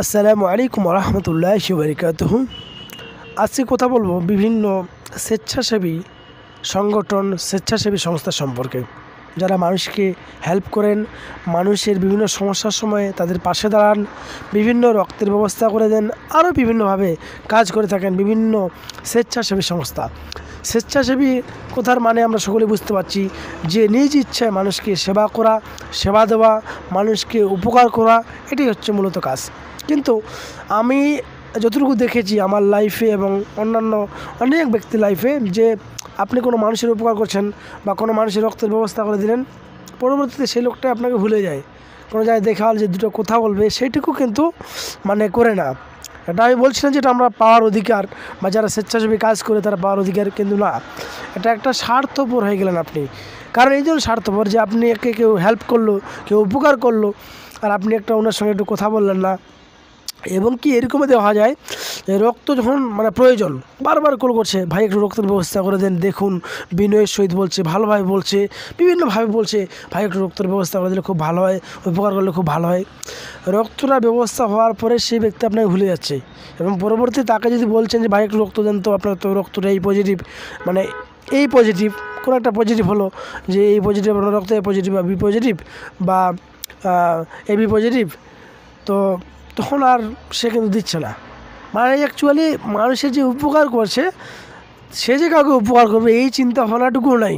আসসালামু আলাইকুম রহমতুল্লাহি ওয়া বারাকাতুহু। আজকে কথা বলবো বিভিন্ন স্বেচ্ছাসেবী সংগঠন, স্বেচ্ছাসেবী সংস্থা সম্পর্কে, যারা মানুষকে হেল্প করেন, মানুষের বিভিন্ন সমস্যার সময়ে তাদের পাশে দাঁড়ান, বিভিন্ন রক্তের ব্যবস্থা করে দেন, আরও বিভিন্নভাবে কাজ করে থাকেন বিভিন্ন স্বেচ্ছাসেবী সংস্থা। স্বেচ্ছাসেবী কথার মানে আমরা সকলে বুঝতে পারছি যে নিজ ইচ্ছায় মানুষকে সেবা করা, সেবা দেওয়া, মানুষকে উপকার করা, এটাই হচ্ছে মূলত কাজ। কিন্তু আমি যতটুকু দেখেছি আমার লাইফে এবং অন্যান্য অনেক ব্যক্তির লাইফে, যে আপনি কোনো মানুষের উপকার করছেন বা কোনো মানুষের রক্তের ব্যবস্থা করে দিলেন, পরবর্তীতে সেই লোকটা আপনাকে ভুলে যায়, কোনো জায়গায় দেখা হল যে দুটো কথা বলবে, সেইটুকু কিন্তু করে না। এটা আমি বলছি না যে এটা আমরা পাওয়ার অধিকার, বা যারা স্বেচ্ছাসেবী কাজ করে তারা পাওয়ার অধিকার, কিন্তু না, এটা একটা স্বার্থপর হয়ে গেলেন আপনি। কারণ এই জন্য স্বার্থপর যে আপনি একে কেউ হেল্প করলো, কেউ উপকার করলো, আর আপনি একটা ওনার সঙ্গে একটু কথা বললেন না। এবং কি এরকমও দেওয়া যায় যে রক্ত যখন প্রয়োজন, বারবার কল করছে, ভাই একটু রক্তের ব্যবস্থা করে দেন, দেখুন বিনয়ের সহিত বলছে, ভালোভাবে বলছে, বিভিন্নভাবে বলছে, ভাই একটু রক্তের ব্যবস্থা করে দিলে খুব ভালো হয়, উপকার করলে খুব ভালো হয়। রক্তটা ব্যবস্থা হওয়ার পরে সেই ব্যক্তি আপনাকে ভুলে যাচ্ছে, এবং পরবর্তী তাকে যদি বলছেন যে ভাই একটু রক্ত দেন, তো আপনার তো রক্তটা এই পজিটিভ, এই পজিটিভ, কোনো একটা পজিটিভ হলো যে এই পজিটিভ, আপনার রক্ত এ পজিটিভ বা বি পজিটিভ বা এবি পজিটিভ, তো তখন আর সে কিন্তু দিচ্ছে না। অ্যাকচুয়ালি মানুষের যে উপকার করছে, সে যে কাউকে উপকার করবে এই চিন্তা ভাবনাটুকুও নাই।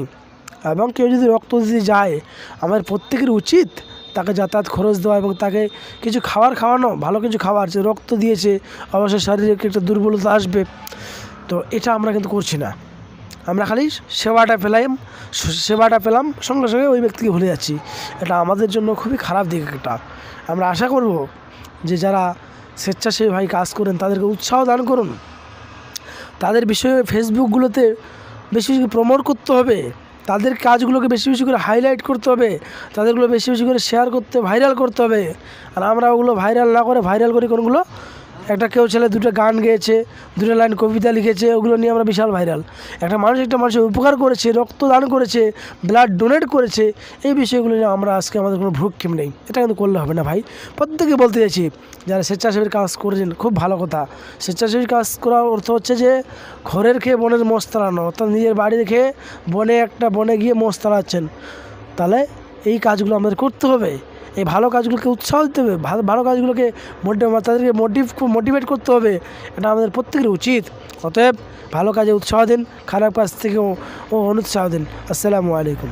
এবং কেউ যদি রক্ত দিতে যায়, আমাদের প্রত্যেকের উচিত তাকে যাতায়াত খরচ দেওয়া এবং তাকে কিছু খাওয়ানো, ভালো কিছু খাবার। যে রক্ত দিয়েছে, অবশ্যই শারীরিক একটা দুর্বলতা আসবে, তো এটা আমরা কিন্তু করছি না। আমরা খালি সেবাটা পেলাম, সঙ্গে সঙ্গে ওই ব্যক্তিকে ভুলে যাচ্ছি। এটা আমাদের জন্য খুবই খারাপ দিক একটা। আমরা আশা করব যে যারা স্বেচ্ছাসেবী কাজ করেন তাদেরকে উৎসাহ দান করুন, তাদের বিষয়ে ফেসবুকগুলোতে বেশি বেশি প্রমোট করতে হবে, তাদের কাজগুলোকে বেশি বেশি করে হাইলাইট করতে হবে, তাদেরগুলো বেশি বেশি করে শেয়ার করতে, ভাইরাল করতে হবে। আর আমরা ওগুলো ভাইরাল না করে ভাইরাল করি কোনগুলো, একটা কেউ ছেলে দুটো গান গেয়েছে, দুটো লাইন কবিতা লিখেছে, ওগুলো নিয়ে আমরা বিশাল ভাইরাল। একটা মানুষের উপকার করেছে, রক্ত দান করেছে, ব্লাড ডোনেট করেছে, এই বিষয়গুলো নিয়ে আমরা আজকে আমাদের কোনো ভ্রুক্ষেপ নেই। এটা কিন্তু করলে হবে না ভাই। প্রত্যেকে বলতে চাইছি, যারা স্বেচ্ছাসেবীর কাজ করেছেন খুব ভালো কথা। স্বেচ্ছাসেবীর কাজ করার অর্থ হচ্ছে যে ঘরের খেয়ে বনের মোষ তাড়ানো, অর্থাৎ নিজের বাড়ি রেখে বনে গিয়ে মোষ তাড়াচ্ছেন। তাহলে এই কাজগুলো আমাদের করতে হবে, এই ভালো কাজগুলোকে উৎসাহ দিতে হবে, ভালো কাজগুলোকে তাদেরকে মোটিভেট করতে হবে। এটা আমাদের প্রত্যেকের উচিত। অতএব ভালো কাজে উৎসাহ দিন, খারাপ কাজ থেকেও অনুৎসাহ দিন। আসসালামু আলাইকুম।